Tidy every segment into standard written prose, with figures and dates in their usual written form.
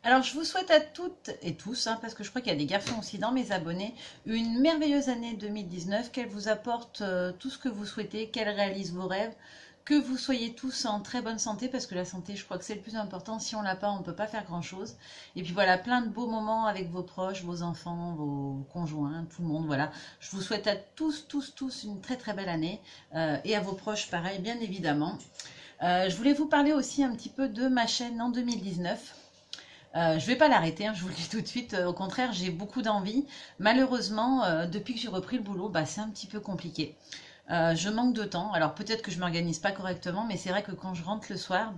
Alors je vous souhaite à toutes et tous, parce que je crois qu'il y a des garçons aussi dans mes abonnés, une merveilleuse année 2019, qu'elle vous apporte tout ce que vous souhaitez, qu'elle réalise vos rêves, que vous soyez tous en très bonne santé, parce que la santé, je crois que c'est le plus important. Si on l'a pas, on ne peut pas faire grand-chose. Et puis voilà, plein de beaux moments avec vos proches, vos enfants, vos conjoints, tout le monde, voilà. Je vous souhaite à tous, tous, tous une très très belle année, et à vos proches, pareil, bien évidemment. Je voulais vous parler aussi un petit peu de ma chaîne en 2019. Je ne vais pas l'arrêter, je vous le dis tout de suite. Au contraire, j'ai beaucoup d'envie. Malheureusement, depuis que j'ai repris le boulot, c'est un petit peu compliqué. Je manque de temps. Alors peut-être que je ne m'organise pas correctement, mais c'est vrai que quand je rentre le soir,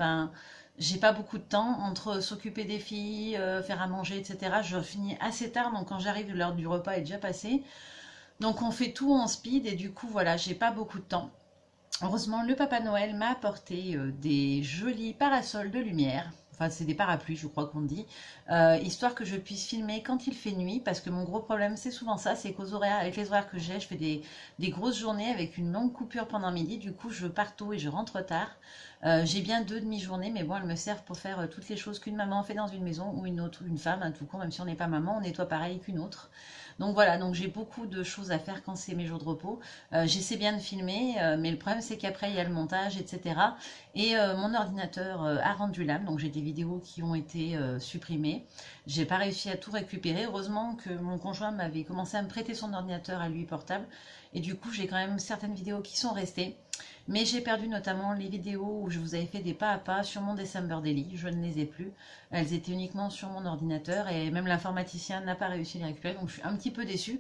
j'ai pas beaucoup de temps entre s'occuper des filles, faire à manger, etc. Je finis assez tard, donc quand j'arrive, l'heure du repas est déjà passée. Donc on fait tout en speed et du coup, voilà, j'ai pas beaucoup de temps. Heureusement, le Papa Noël m'a apporté des jolis parasols de lumière. Enfin, c'est des parapluies, je crois qu'on dit. Histoire que je puisse filmer quand il fait nuit. Parce que mon gros problème, c'est souvent ça. C'est qu'aux horaires, avec les horaires que j'ai, je fais des grosses journées avec une longue coupure pendant midi. Du coup, je pars tôt et je rentre tard. J'ai bien 2 demi-journées, mais bon, elles me servent pour faire toutes les choses qu'une maman fait dans une maison ou une autre, une femme, tout court, même si on n'est pas maman, on nettoie pareil qu'une autre. Donc voilà, donc j'ai beaucoup de choses à faire quand c'est mes jours de repos. J'essaie bien de filmer, mais le problème c'est qu'après il y a le montage, etc. Et mon ordinateur a rendu l'âme, donc j'ai des vidéos qui ont été supprimées. J'ai pas réussi à tout récupérer. Heureusement que mon conjoint m'avait commencé à me prêter son ordinateur à lui portable. Et du coup, j'ai quand même certaines vidéos qui sont restées. Mais j'ai perdu notamment les vidéos où je vous avais fait des pas à pas sur mon December Daily. Je ne les ai plus. Elles étaient uniquement sur mon ordinateur et même l'informaticien n'a pas réussi à les récupérer. Donc je suis un petit peu déçue.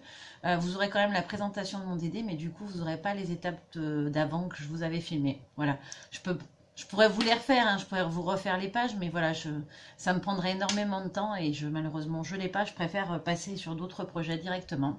Vous aurez quand même la présentation de mon DD, mais du coup, vous n'aurez pas les étapes d'avant que je vous avais filmées. Voilà. Je pourrais vous les refaire, je pourrais vous refaire les pages, mais voilà, ça me prendrait énormément de temps et malheureusement, je ne l'ai pas. Je préfère passer sur d'autres projets directement.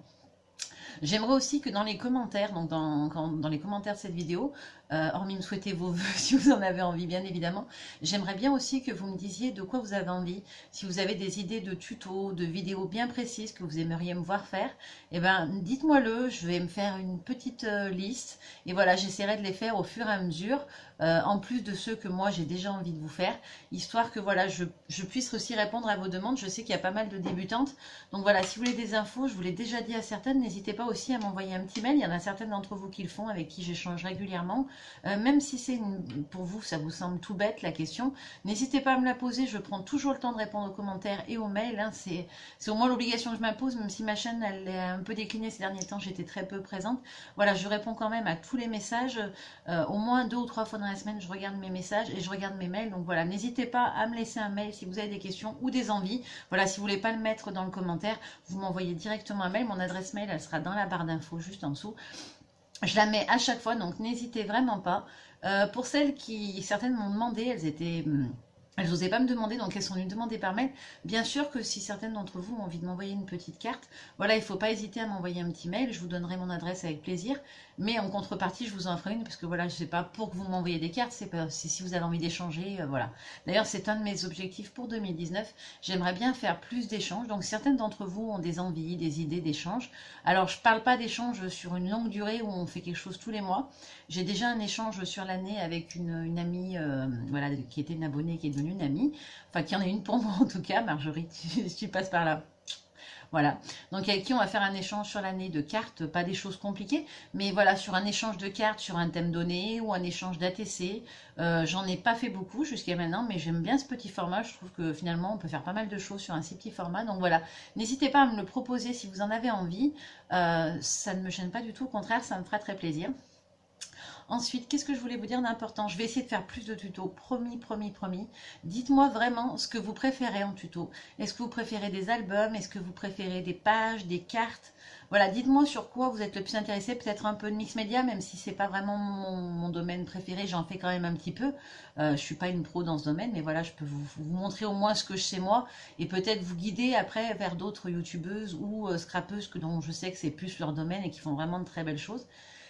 J'aimerais aussi que dans les commentaires, donc dans les commentaires de cette vidéo, hormis me souhaiter vos vœux si vous en avez envie bien évidemment, j'aimerais bien aussi que vous me disiez de quoi vous avez envie. Si vous avez des idées de tutos, de vidéos bien précises que vous aimeriez me voir faire, eh ben dites-moi-le, je vais me faire une petite liste et voilà, j'essaierai de les faire au fur et à mesure, en plus de ceux que moi j'ai déjà envie de vous faire, histoire que voilà, je puisse aussi répondre à vos demandes. Je sais qu'il y a pas mal de débutantes, donc voilà, si vous voulez des infos, je vous l'ai déjà dit à certaines, n'hésitez pas aussi à m'envoyer un petit mail. Il y en a certaines d'entre vous qui le font, avec qui j'échange régulièrement. Même si pour vous, ça vous semble tout bête la question, n'hésitez pas à me la poser. Je prends toujours le temps de répondre aux commentaires et aux mails. C'est au moins l'obligation que je m'impose, même si ma chaîne elle est un peu déclinée ces derniers temps, j'étais très peu présente. Voilà, je réponds quand même à tous les messages. Au moins 2 ou 3 fois dans la semaine, je regarde mes messages et je regarde mes mails. Donc voilà, n'hésitez pas à me laisser un mail si vous avez des questions ou des envies. Voilà, si vous voulez pas le mettre dans le commentaire, vous m'envoyez directement un mail. Mon adresse mail, elle sera dans la barre d'infos juste en dessous. Je la mets à chaque fois, donc n'hésitez vraiment pas. Pour celles qui, certaines m'ont demandé, elles n'osaient pas me demander, donc elles sont venues me demander par mail. Bien sûr que si certaines d'entre vous ont envie de m'envoyer une petite carte, voilà, il ne faut pas hésiter à m'envoyer un petit mail. Je vous donnerai mon adresse avec plaisir. Mais en contrepartie, je vous en ferai une, parce que voilà, je ne sais pas pour que vous m'envoyez des cartes, c'est si vous avez envie d'échanger, voilà. D'ailleurs, c'est un de mes objectifs pour 2019. J'aimerais bien faire plus d'échanges. Donc certaines d'entre vous ont des envies, des idées d'échanges. Alors, je ne parle pas d'échanges sur une longue durée où on fait quelque chose tous les mois. J'ai déjà un échange sur l'année avec une amie, voilà, qui était une abonnée, qui est devenue une amie. Enfin, qui en est une pour moi en tout cas. Marjorie, tu passes par là. Voilà, donc avec qui on va faire un échange sur l'année de cartes, pas des choses compliquées, mais voilà, sur un échange de cartes, sur un thème donné, ou un échange d'ATC. J'en ai pas fait beaucoup jusqu'à maintenant, mais j'aime bien ce petit format. Je trouve que finalement, on peut faire pas mal de choses sur un si petit format. Donc voilà, n'hésitez pas à me le proposer si vous en avez envie. Ça ne me gêne pas du tout, au contraire, ça me fera très plaisir. Ensuite, qu'est-ce que je voulais vous dire d'important? Je vais essayer de faire plus de tutos, promis, promis, promis. Dites-moi vraiment ce que vous préférez en tuto. Est-ce que vous préférez des albums? Est-ce que vous préférez des pages, des cartes? Voilà, dites-moi sur quoi vous êtes le plus intéressé. Peut-être un peu de mix média, même si c'est pas vraiment mon domaine préféré, j'en fais quand même un petit peu. Je suis pas une pro dans ce domaine, mais voilà, je peux vous montrer au moins ce que je sais moi, et peut-être vous guider après vers d'autres youtubeuses ou scrapeuses dont je sais que c'est plus leur domaine et qui font vraiment de très belles choses.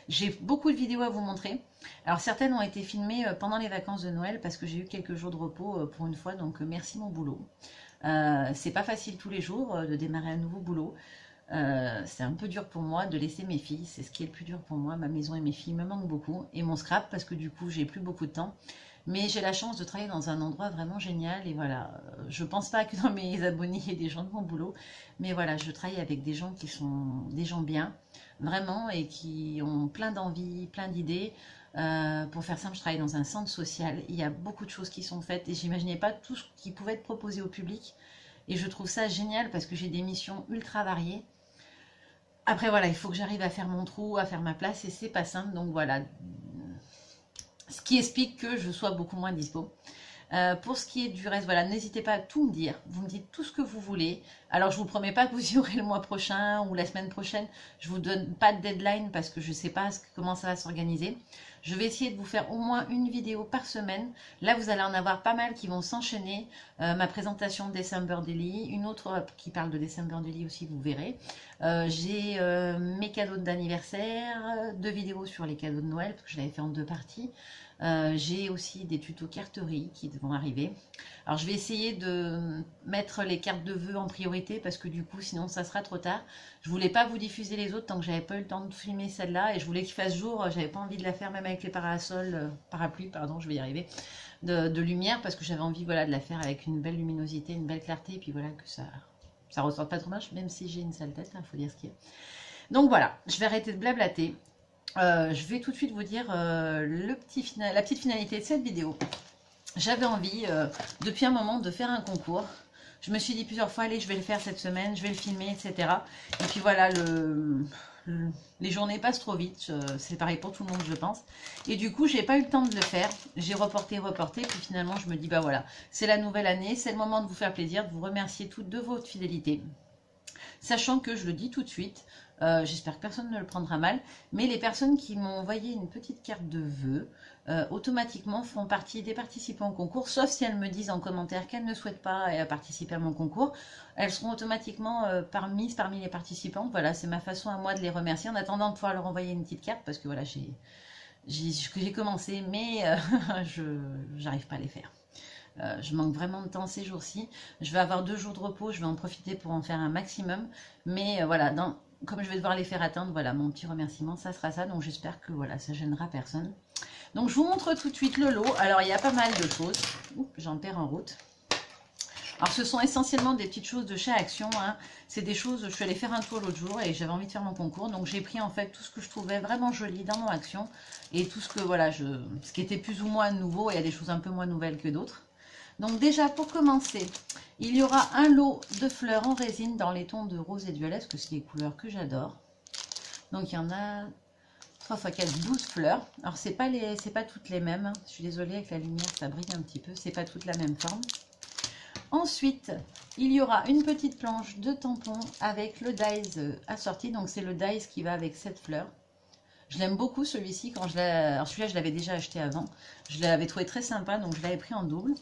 J'ai beaucoup de vidéos à vous montrer. Alors certaines ont été filmées pendant les vacances de Noël parce que j'ai eu quelques jours de repos pour une fois, donc merci mon boulot. C'est pas facile tous les jours de démarrer un nouveau boulot. C'est un peu dur pour moi de laisser mes filles, c'est ce qui est le plus dur pour moi. Ma maison et mes filles me manquent beaucoup, et mon scrap parce que du coup j'ai plus beaucoup de temps. Mais j'ai la chance de travailler dans un endroit vraiment génial. Et voilà, je pense pas que dans mes abonnés, il y ait des gens de mon boulot. Mais voilà, je travaille avec des gens qui sont des gens bien, vraiment, et qui ont plein d'envie, plein d'idées. Pour faire simple, je travaille dans un centre social. Il y a beaucoup de choses qui sont faites et j'imaginais pas tout ce qui pouvait être proposé au public. Et je trouve ça génial parce que j'ai des missions ultra variées. Après voilà, il faut que j'arrive à faire mon trou, à faire ma place et c'est pas simple. Donc voilà, ce qui explique que je sois beaucoup moins dispo. Pour ce qui est du reste, voilà, n'hésitez pas à tout me dire. Vous me dites tout ce que vous voulez. Alors, je vous promets pas que vous y aurez le mois prochain ou la semaine prochaine. Je vous donne pas de deadline parce que je sais pas comment ça va s'organiser. Je vais essayer de vous faire au moins une vidéo par semaine. Là, vous allez en avoir pas mal qui vont s'enchaîner. Ma présentation de December Daily, une autre qui parle de December Daily aussi, vous verrez. J'ai mes cadeaux d'anniversaire, 2 vidéos sur les cadeaux de Noël, parce que je l'avais fait en 2 parties. J'ai aussi des tutos carterie qui vont arriver. Alors je vais essayer de mettre les cartes de vœux en priorité parce que du coup sinon ça sera trop tard. Je voulais pas vous diffuser les autres tant que j'avais pas eu le temps de filmer celle-là et je voulais qu'il fasse jour. J'avais pas envie de la faire même avec les parasols, parapluies, pardon, je vais y arriver, de lumière parce que j'avais envie voilà, de la faire avec une belle luminosité, une belle clarté et puis voilà que ça ressorte pas trop moche même si j'ai une sale tête, faut dire ce qu'il y a. Donc voilà, je vais arrêter de blablater. Je vais tout de suite vous dire la petite finalité de cette vidéo. J'avais envie depuis un moment de faire un concours. Je me suis dit plusieurs fois, allez, je vais le faire cette semaine, je vais le filmer, etc. Et puis voilà, les journées passent trop vite. C'est pareil pour tout le monde, je pense. Et du coup, j'ai pas eu le temps de le faire. J'ai reporté. Puis finalement, je me dis, bah voilà, c'est la nouvelle année. C'est le moment de vous faire plaisir, de vous remercier toutes de votre fidélité. Sachant que, je le dis tout de suite, j'espère que personne ne le prendra mal, mais les personnes qui m'ont envoyé une petite carte de vœux, automatiquement font partie des participants au concours, sauf si elles me disent en commentaire qu'elles ne souhaitent pas participer à mon concours. Elles seront automatiquement parmi les participants. Voilà, c'est ma façon à moi de les remercier, en attendant de pouvoir leur envoyer une petite carte, parce que voilà, j'ai commencé, mais je n'arrive pas à les faire. Je manque vraiment de temps ces jours-ci. Je vais avoir 2 jours de repos, je vais en profiter pour en faire un maximum. Mais voilà, comme je vais devoir les faire atteindre, voilà, mon petit remerciement, ça sera ça. Donc j'espère que voilà, ça gênera personne. Donc je vous montre tout de suite le lot. Alors il y a pas mal de choses. J'en perds en route. Alors ce sont essentiellement des petites choses de chez Action. Hein. C'est des choses, je suis allée faire un tour l'autre jour et j'avais envie de faire mon concours. Donc j'ai pris en fait tout ce que je trouvais vraiment joli dans mon Action. Et tout ce que voilà, ce qui était plus ou moins nouveau. Il y a des choses un peu moins nouvelles que d'autres. Donc déjà, pour commencer, il y aura un lot de fleurs en résine dans les tons de rose et de violet, parce que c'est des couleurs que j'adore. Donc il y en a 3 x 4, 12 fleurs. Alors c'est pas toutes les mêmes, hein. Je suis désolée, avec la lumière, ça brille un petit peu. C'est pas toutes la même forme. Ensuite, il y aura une petite planche de tampons avec le dies assorti. Donc c'est le dies qui va avec cette fleur. Je l'aime beaucoup celui-ci. Alors celui-là, je l'avais déjà acheté avant. Je l'avais trouvé très sympa, donc je l'avais pris en double.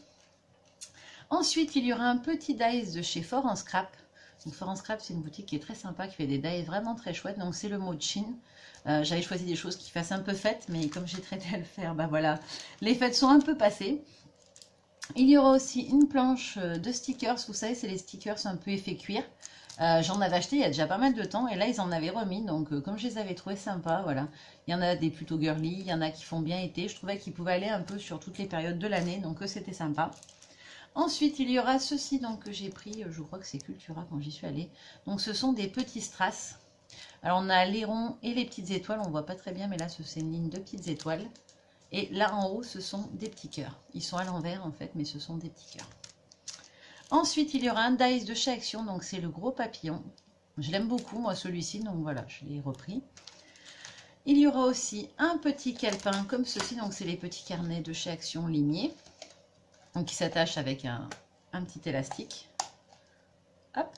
Ensuite, il y aura un petit dies de chez Fort en Scrap. Donc Fort en Scrap, c'est une boutique qui est très sympa, qui fait des dies vraiment très chouettes. Donc c'est le Mochin. J'avais choisi des choses qui fassent un peu fête, mais comme j'ai traité à le faire, bah voilà, les fêtes sont un peu passées. Il y aura aussi une planche de stickers. Vous savez, c'est les stickers un peu effet cuir. J'en avais acheté il y a déjà pas mal de temps et là ils en avaient remis, donc comme je les avais trouvés sympas, voilà. Il y en a des plutôt girly, il y en a qui font bien été. Je trouvais qu'ils pouvaient aller un peu sur toutes les périodes de l'année, donc c'était sympa. Ensuite, il y aura ceci donc, que j'ai pris, je crois que c'est Cultura quand j'y suis allée. Donc, ce sont des petits strass. Alors, on a les ronds et les petites étoiles. On ne voit pas très bien, mais là, c'est une ligne de petites étoiles. Et là, en haut, ce sont des petits cœurs. Ils sont à l'envers, en fait, mais ce sont des petits cœurs. Ensuite, il y aura un dies de chez Action. Donc, c'est le gros papillon. Je l'aime beaucoup, moi, celui-ci. Donc, voilà, je l'ai repris. Il y aura aussi un petit calepin comme ceci. Donc, c'est les petits carnets de chez Action lignés. Donc, qui s'attache avec un petit élastique. Hop.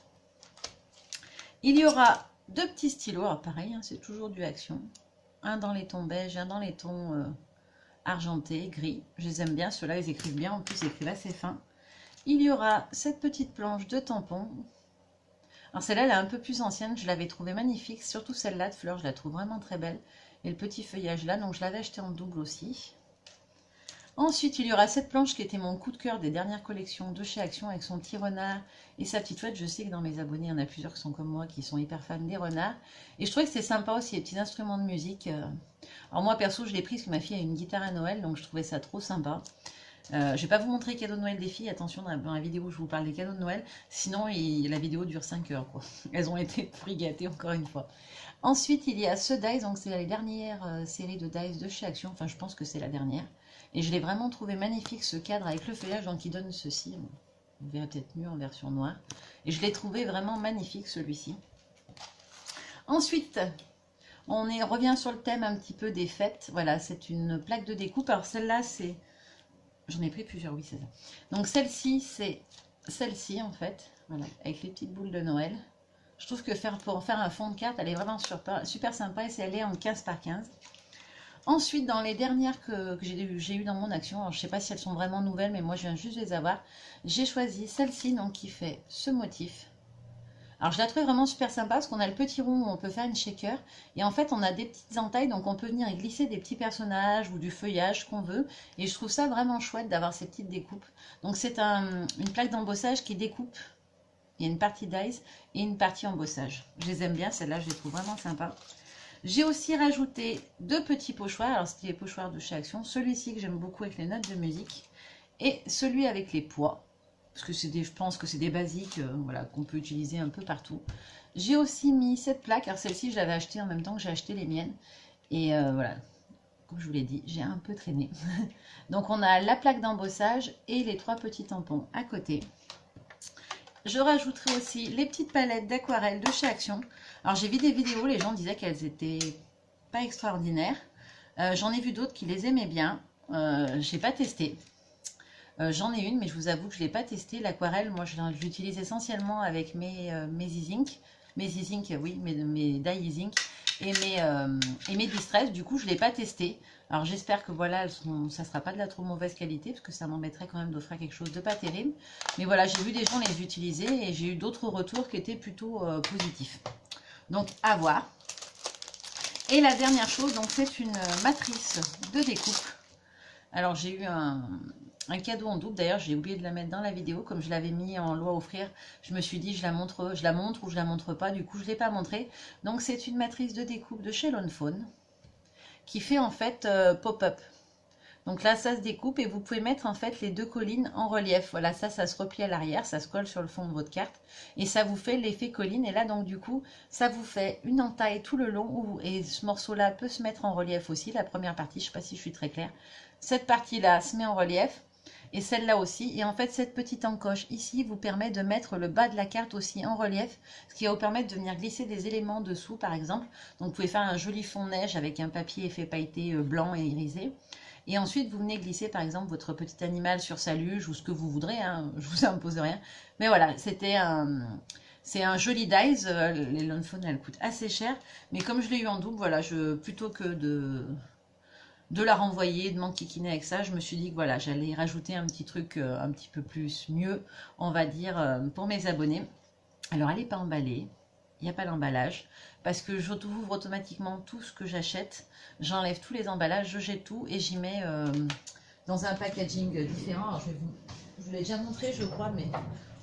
Il y aura 2 petits stylos. Alors, pareil, hein, c'est toujours du Action. Un dans les tons beige, un dans les tons argentés, gris. Je les aime bien. Ceux-là, ils écrivent bien. En plus, ils écrivent assez fin. Il y aura cette petite planche de tampons. Alors, celle-là, elle est un peu plus ancienne. Je l'avais trouvée magnifique. Surtout celle-là de fleurs. Je la trouve vraiment très belle. Et le petit feuillage là. Donc, je l'avais acheté en double aussi. Ensuite, il y aura cette planche qui était mon coup de cœur des dernières collections de chez Action avec son petit renard et sa petite ouette. Je sais que dans mes abonnés, il y en a plusieurs qui sont comme moi, qui sont hyper fans des renards. Et je trouvais que c'est sympa aussi, les petits instruments de musique. Alors moi perso je l'ai pris parce que ma fille a une guitare à Noël, donc je trouvais ça trop sympa. Je ne vais pas vous montrer les cadeaux de Noël des filles, attention dans la vidéo où je vous parle des cadeaux de Noël, sinon la vidéo dure 5 heures quoi. Elles ont été pourri gâtées encore une fois. Ensuite il y a ce dice, donc c'est la dernière série de dice de chez Action, enfin je pense que c'est la dernière. Et je l'ai vraiment trouvé magnifique ce cadre avec le feuillage, donc il donne ceci, vous verrez peut-être mieux en version noire. Et je l'ai trouvé vraiment magnifique celui-ci. Ensuite, on revient sur le thème un petit peu des fêtes. Voilà, c'est une plaque de découpe. Alors celle-là, c'est... J'en ai pris plusieurs, oui, c'est ça. Donc celle-ci, c'est celle-ci en fait. Voilà, avec les petites boules de Noël. Je trouve que pour en faire un fond de carte, elle est vraiment super sympa. Et elle est en 15 par 15. Ensuite, dans les dernières que j'ai eues dans mon action, alors je ne sais pas si elles sont vraiment nouvelles, mais moi je viens juste de les avoir. J'ai choisi celle-ci, donc qui fait ce motif. Alors je la trouve vraiment super sympa parce qu'on a le petit rond où on peut faire une shaker. Et en fait on a des petites entailles, donc on peut venir y glisser des petits personnages ou du feuillage qu'on veut. Et je trouve ça vraiment chouette d'avoir ces petites découpes. Donc c'est une plaque d'embossage qui découpe. Il y a une partie dice et une partie embossage. Je les aime bien, celle-là je les trouve vraiment sympa. J'ai aussi rajouté 2 petits pochoirs. Alors c'était les pochoirs de chez Action. Celui-ci que j'aime beaucoup avec les notes de musique. Et celui avec les poids. Parce que je pense que c'est des basiques voilà, qu'on peut utiliser un peu partout. J'ai aussi mis cette plaque. Alors celle-ci, je l'avais achetée en même temps que j'ai acheté les miennes. Et voilà, comme je vous l'ai dit, j'ai un peu traîné. Donc on a la plaque d'embossage et les 3 petits tampons à côté. Je rajouterai aussi les petites palettes d'aquarelle de chez Action. Alors j'ai vu des vidéos, les gens disaient qu'elles étaient pas extraordinaires. J'en ai vu d'autres qui les aimaient bien. Je n'ai pas testé. J'en ai une, mais je vous avoue que je ne l'ai pas testé. L'aquarelle, moi, je l'utilise essentiellement avec mes e-ink. Mes e-ink, oui, mes die e-ink et mes distress. Du coup, je ne l'ai pas testé. Alors, j'espère que voilà, ça ne sera pas de la trop mauvaise qualité, parce que ça m'embêterait quand même d'offrir quelque chose de pas terrible. Mais voilà, j'ai vu des gens les utiliser et j'ai eu d'autres retours qui étaient plutôt positifs. Donc, à voir. Et la dernière chose, donc c'est une matrice de découpe. Alors, j'ai eu un cadeau en double, d'ailleurs j'ai oublié de la mettre dans la vidéo, comme je l'avais mis en lot à offrir, je me suis dit je la montre ou je la montre pas, du coup je ne l'ai pas montré. Donc c'est une matrice de découpe de chez Lone Fawn, qui fait en fait pop-up. Donc là ça se découpe et vous pouvez mettre en fait les 2 collines en relief. Voilà, ça se replie à l'arrière, ça se colle sur le fond de votre carte et ça vous fait l'effet colline. Et là donc du coup ça vous fait une entaille tout le long et ce morceau là peut se mettre en relief aussi, la première partie, je ne sais pas si je suis très claire. Cette partie là se met en relief. Et celle-là aussi. Et en fait, cette petite encoche ici vous permet de mettre le bas de la carte aussi en relief. Ce qui va vous permettre de venir glisser des éléments dessous, par exemple. Donc, vous pouvez faire un joli fond de neige avec un papier effet pailleté blanc et irisé. Et ensuite, vous venez glisser, par exemple, votre petit animal sur sa luge ou ce que vous voudrez. Hein. Je vous impose rien. Mais voilà, c'est un joli dies. Les Lone Fawn, elles coûtent assez cher. Mais comme je l'ai eu en double, voilà, plutôt que de la renvoyer, de m'enquiquiner avec ça, je me suis dit que voilà, j'allais rajouter un petit truc un petit peu plus mieux, on va dire, pour mes abonnés. Alors, elle n'est pas emballée, il n'y a pas d'emballage, parce que j'ouvre automatiquement tout ce que j'achète, j'enlève tous les emballages, je jette tout et j'y mets dans un packaging différent. Alors, je vous l'ai déjà montré, je crois, mais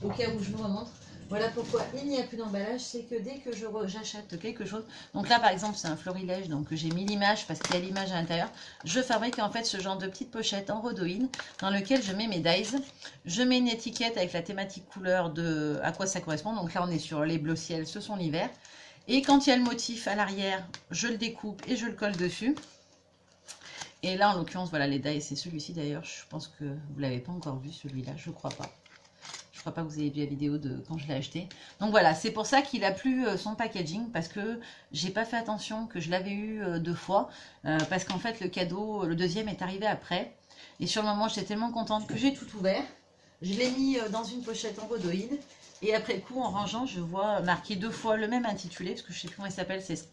au cas où je vous remontre. Voilà pourquoi il n'y a plus d'emballage, c'est que dès que j'achète quelque chose, donc là par exemple c'est un florilège, donc j'ai mis l'image parce qu'il y a l'image à l'intérieur, je fabrique en fait ce genre de petite pochette en rhodoïne dans lequel je mets mes dies, je mets une étiquette avec la thématique couleur de à quoi ça correspond, donc là on est sur les bleus ciel, ce sont l'hiver, et quand il y a le motif à l'arrière, je le découpe et je le colle dessus. Et là en l'occurrence voilà les dies, c'est celui-ci d'ailleurs, je pense que vous ne l'avez pas encore vu celui-là, je crois pas. Je crois pas que vous ayez vu la vidéo de quand je l'ai acheté. Donc voilà, c'est pour ça qu'il a plus son packaging, parce que j'ai pas fait attention que je l'avais eu 2 fois, parce qu'en fait le cadeau, le deuxième est arrivé après. Et sur le moment, j'étais tellement contente que j'ai tout ouvert. Je l'ai mis dans une pochette en rhodoïne. Et après coup, en rangeant, je vois marqué 2 fois le même intitulé, parce que je sais plus comment il s'appelle, c'est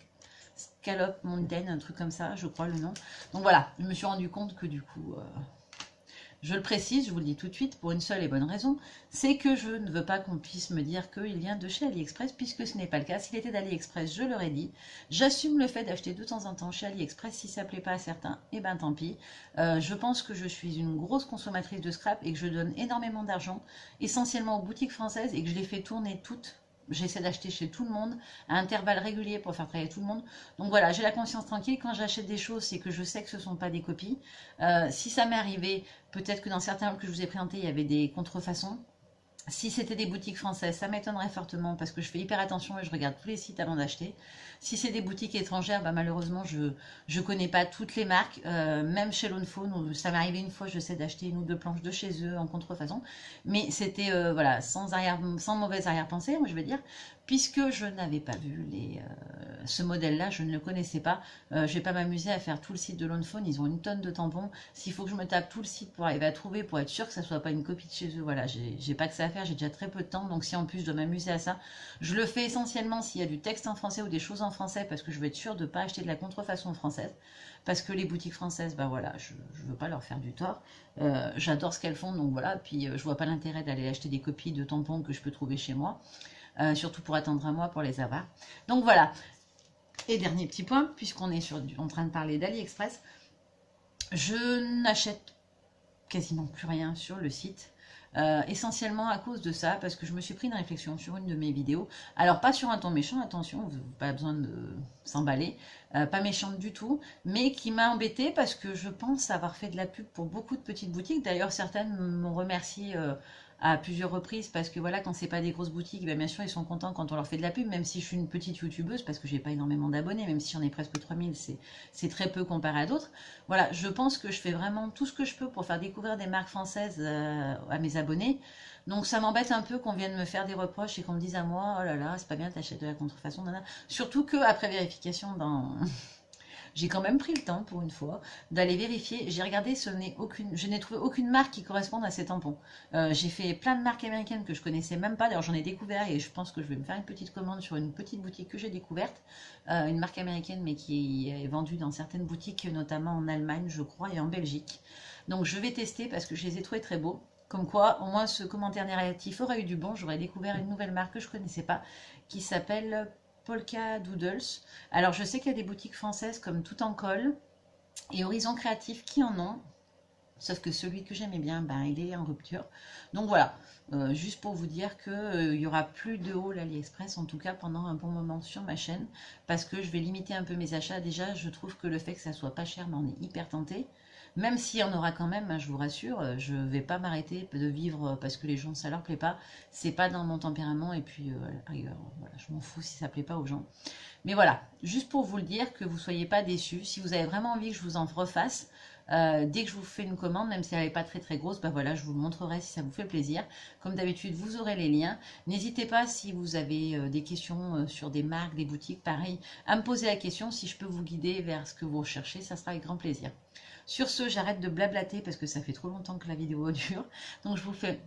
Scallop Mountain, un truc comme ça, je crois le nom. Donc voilà, je me suis rendu compte que du coup... je le précise, je vous le dis tout de suite, pour une seule et bonne raison, c'est que je ne veux pas qu'on puisse me dire qu'il vient de chez AliExpress, puisque ce n'est pas le cas. S'il était d'AliExpress, je l'aurais dit. J'assume le fait d'acheter de temps en temps chez AliExpress. Si ça ne plaît pas à certains, eh ben tant pis. Je pense que je suis une grosse consommatrice de scrap et que je donne énormément d'argent, essentiellement aux boutiques françaises, et que je les fais tourner toutes j'essaie d'acheter chez tout le monde, à intervalles réguliers pour faire travailler tout le monde. Donc voilà, j'ai la conscience tranquille. Quand j'achète des choses, c'est que je sais que ce ne sont pas des copies. Si ça m'est arrivé, peut-être que dans certains que je vous ai présentés, il y avait des contrefaçons. Si c'était des boutiques françaises, ça m'étonnerait fortement parce que je fais hyper attention et je regarde tous les sites avant d'acheter. Si c'est des boutiques étrangères, bah malheureusement, je connais pas toutes les marques. Même chez Lonephone, ça m'est arrivé une fois, je sais d'acheter une ou deux planches de chez eux en contrefaçon. Mais c'était voilà, sans mauvaise arrière-pensée, moi je vais dire, puisque je n'avais pas vu ce modèle-là, je ne le connaissais pas. Je vais pas m'amuser à faire tout le site de Lonephone, ils ont une tonne de tampons. S'il faut que je me tape tout le site pour arriver à trouver, pour être sûr que ça soit pas une copie de chez eux, voilà, j'ai pas que ça à faire, j'ai déjà très peu de temps. Donc si en plus je dois m'amuser à ça, je le fais essentiellement s'il y a du texte en français ou des choses en français, parce que je veux être sûre de ne pas acheter de la contrefaçon française. Parce que les boutiques françaises, bah voilà, je ne veux pas leur faire du tort. J'adore ce qu'elles font, donc voilà. Puis je vois pas l'intérêt d'aller acheter des copies de tampons que je peux trouver chez moi. Surtout pour attendre un mois pour les avoir. Donc voilà. Et dernier petit point, puisqu'on est en train de parler d'AliExpress, je n'achète quasiment plus rien sur le site. Essentiellement à cause de ça, parce que je me suis pris une réflexion sur une de mes vidéos. Alors pas sur un ton méchant, attention, pas besoin de s'emballer, pas méchante du tout, mais qui m'a embêtée parce que je pense avoir fait de la pub pour beaucoup de petites boutiques. D'ailleurs certaines m'ont remercié à plusieurs reprises parce que voilà, quand c'est pas des grosses boutiques, bien sûr ils sont contents quand on leur fait de la pub, même si je suis une petite youtubeuse, parce que j'ai pas énormément d'abonnés, même si j'en ai presque 3000, c'est très peu comparé à d'autres. Voilà, je pense que je fais vraiment tout ce que je peux pour faire découvrir des marques françaises à mes abonnés. Donc ça m'embête un peu qu'on vienne me faire des reproches et qu'on me dise à moi, oh là là, c'est pas bien, t'achètes de la contrefaçon, nana. Surtout que après vérification dans... J'ai quand même pris le temps, pour une fois, d'aller vérifier. J'ai regardé, je n'ai trouvé aucune marque qui corresponde à ces tampons. J'ai fait plein de marques américaines que je connaissais même pas. D'ailleurs, j'en ai découvert et je pense que je vais me faire une petite commande sur une petite boutique que j'ai découverte. Une marque américaine, mais qui est vendue dans certaines boutiques, notamment en Allemagne, je crois, et en Belgique. Donc, je vais tester parce que je les ai trouvés très beaux. Comme quoi, au moins, ce commentaire négatif aurait eu du bon. J'aurais découvert une nouvelle marque que je ne connaissais pas, qui s'appelle Polka Doodles. Alors je sais qu'il y a des boutiques françaises comme Tout en Colle et Horizon Créatif qui en ont, sauf que celui que j'aimais bien, ben, il est en rupture. Donc voilà, juste pour vous dire qu'il n'y aura plus de haul AliExpress, en tout cas pendant un bon moment sur ma chaîne, parce que je vais limiter un peu mes achats. Déjà, je trouve que le fait que ça soit pas cher m'en est hyper tenté. Même s'il y en aura quand même, hein, je vous rassure, je ne vais pas m'arrêter de vivre parce que les gens, ça leur plaît pas. C'est pas dans mon tempérament et puis, voilà, je m'en fous si ça plaît pas aux gens. Mais voilà, juste pour vous le dire, que vous ne soyez pas déçus. Si vous avez vraiment envie que je vous en refasse, dès que je vous fais une commande, même si elle n'est pas très très grosse, ben voilà, je vous le montrerai si ça vous fait plaisir. Comme d'habitude, vous aurez les liens. N'hésitez pas si vous avez des questions sur des marques, des boutiques, pareil, à me poser la question. Si je peux vous guider vers ce que vous recherchez, ça sera avec grand plaisir. Sur ce, j'arrête de blablater parce que ça fait trop longtemps que la vidéo dure. Donc je vous fais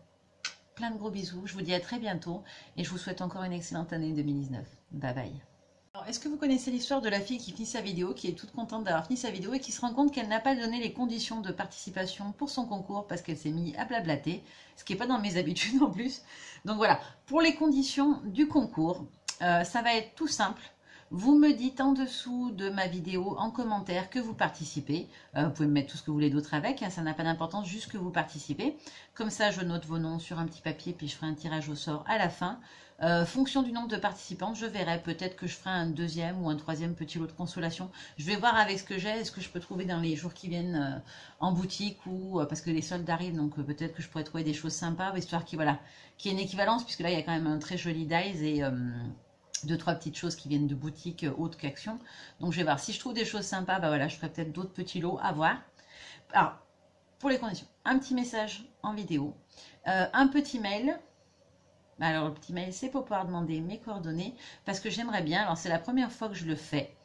plein de gros bisous. Je vous dis à très bientôt et je vous souhaite encore une excellente année 2019. Bye bye. Alors, est-ce que vous connaissez l'histoire de la fille qui finit sa vidéo, qui est toute contente d'avoir fini sa vidéo et qui se rend compte qu'elle n'a pas donné les conditions de participation pour son concours parce qu'elle s'est mise à blablater, ce qui n'est pas dans mes habitudes en plus. Donc voilà, pour les conditions du concours, ça va être tout simple. Vous me dites en dessous de ma vidéo, en commentaire, que vous participez. Vous pouvez me mettre tout ce que vous voulez d'autre avec, hein, ça n'a pas d'importance, juste que vous participez. Comme ça, je note vos noms sur un petit papier, puis je ferai un tirage au sort à la fin. Fonction du nombre de participants, je verrai. Peut-être que je ferai un deuxième ou un troisième petit lot de consolation. Je vais voir avec ce que j'ai, ce que je peux trouver dans les jours qui viennent en boutique ou parce que les soldes arrivent, donc peut-être que je pourrais trouver des choses sympas, histoire qu'il y ait une équivalence, puisque là, il y a quand même un très joli dies et... deux, trois petites choses qui viennent de boutiques autres qu'Action. Donc je vais voir. Si je trouve des choses sympas, bah voilà, je ferai peut-être d'autres petits lots à voir. Alors, pour les conditions, un petit message en vidéo, un petit mail. Alors le petit mail, c'est pour pouvoir demander mes coordonnées, parce que j'aimerais bien, alors c'est la première fois que je le fais.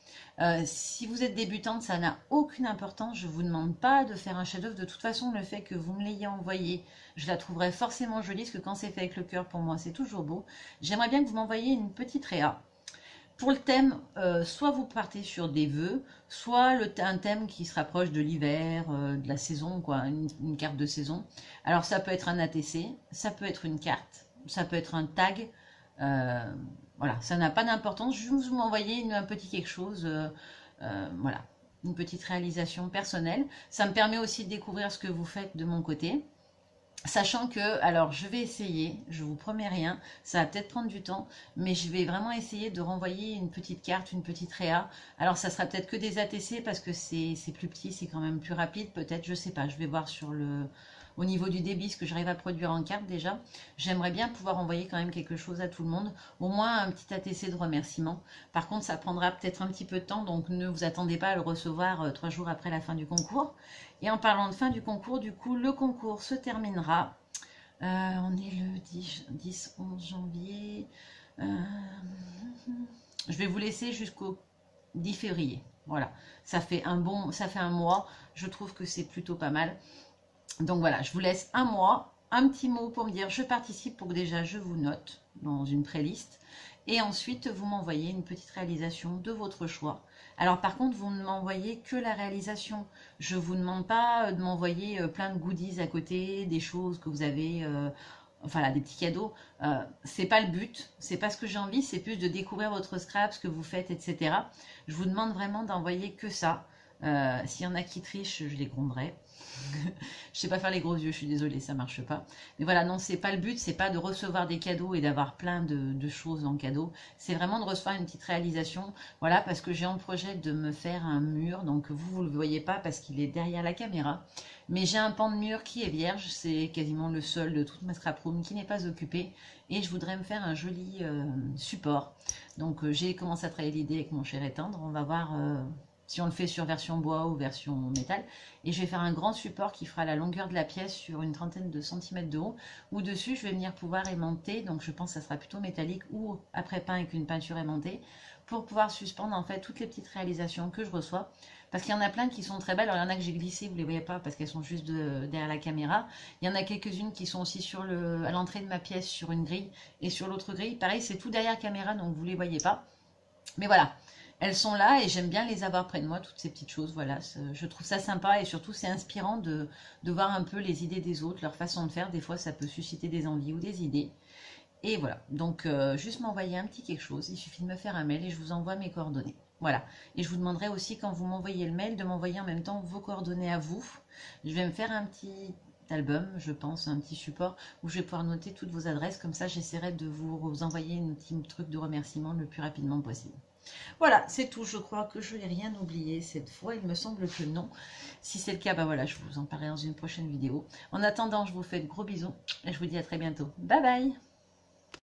Si vous êtes débutante, ça n'a aucune importance. Je ne vous demande pas de faire un chef-d'œuvre. De toute façon, le fait que vous me l'ayez envoyé, je la trouverai forcément jolie, parce que quand c'est fait avec le cœur, pour moi, c'est toujours beau. J'aimerais bien que vous m'envoyiez une petite réa. Pour le thème, soit vous partez sur des vœux, soit un thème qui se rapproche de l'hiver, de la saison, quoi, une carte de saison. Alors ça peut être un ATC, ça peut être une carte, ça peut être un tag. Voilà, ça n'a pas d'importance. Je vous m'envoyez un petit quelque chose, voilà, une petite réalisation personnelle. Ça me permet aussi de découvrir ce que vous faites de mon côté. Sachant que, alors je vais essayer, je vous promets rien, ça va peut-être prendre du temps, mais je vais vraiment essayer de renvoyer une petite carte, une petite réa. Alors ça sera peut-être que des ATC parce que c'est plus petit, c'est quand même plus rapide, peut-être, je sais pas, je vais voir au niveau du débit ce que j'arrive à produire en carte déjà. J'aimerais bien pouvoir envoyer quand même quelque chose à tout le monde, au moins un petit ATC de remerciement. Par contre, ça prendra peut-être un petit peu de temps, donc ne vous attendez pas à le recevoir 3 jours après la fin du concours. Et en parlant de fin du concours, du coup, le concours se terminera. On est le 10-11 janvier. Je vais vous laisser jusqu'au 10 février. Voilà, ça fait un mois. Je trouve que c'est plutôt pas mal. Donc voilà, je vous laisse un mois, un petit mot pour me dire je participe pour que déjà je vous note dans une pré-liste. Et ensuite, vous m'envoyez une petite réalisation de votre choix. Alors par contre, vous ne m'envoyez que la réalisation. Je ne vous demande pas de m'envoyer plein de goodies à côté, des choses que vous avez, enfin là, des petits cadeaux. C'est pas le but, c'est pas ce que j'ai envie, c'est plus de découvrir votre scrap, ce que vous faites, etc. Je vous demande vraiment d'envoyer que ça. S'il y en a qui trichent, je les gronderai. Je sais pas faire les gros yeux, je suis désolée, ça marche pas. Mais voilà, non, c'est pas le but, c'est pas de recevoir des cadeaux et d'avoir plein de choses en cadeau. C'est vraiment de recevoir une petite réalisation. Voilà, parce que j'ai en projet de me faire un mur. Donc vous le voyez pas parce qu'il est derrière la caméra. Mais j'ai un pan de mur qui est vierge. C'est quasiment le seul de toute ma scrap room qui n'est pas occupé. Et je voudrais me faire un joli support. Donc j'ai commencé à travailler l'idée avec mon cher étendre. On va voir si on le fait sur version bois ou version métal. Et je vais faire un grand support qui fera la longueur de la pièce sur une trentaine de centimètres de haut. Où dessus, je vais venir pouvoir aimanter. Donc je pense que ça sera plutôt métallique ou après peint avec une peinture aimantée. Pour pouvoir suspendre en fait toutes les petites réalisations que je reçois. Parce qu'il y en a plein qui sont très belles. Alors il y en a que j'ai glissées, vous ne les voyez pas parce qu'elles sont juste derrière la caméra. Il y en a quelques-unes qui sont aussi à l'entrée de ma pièce sur une grille. Et sur l'autre grille, pareil, c'est tout derrière la caméra, donc vous ne les voyez pas. Mais voilà, elles sont là et j'aime bien les avoir près de moi, toutes ces petites choses. Voilà, je trouve ça sympa et surtout c'est inspirant de voir un peu les idées des autres, leur façon de faire. Des fois, ça peut susciter des envies ou des idées. Et voilà, donc juste m'envoyer un petit quelque chose. Il suffit de me faire un mail et je vous envoie mes coordonnées. Voilà, et je vous demanderai aussi quand vous m'envoyez le mail de m'envoyer en même temps vos coordonnées à vous. Je vais me faire un petit album, je pense, un petit support où je vais pouvoir noter toutes vos adresses. Comme ça, j'essaierai de vous envoyer un petit truc de remerciement le plus rapidement possible. Voilà, c'est tout. Je crois que je n'ai rien oublié cette fois. Il me semble que non. Si c'est le cas, bah voilà, je vous en parlerai dans une prochaine vidéo. En attendant, je vous fais de gros bisous et je vous dis à très bientôt. Bye bye!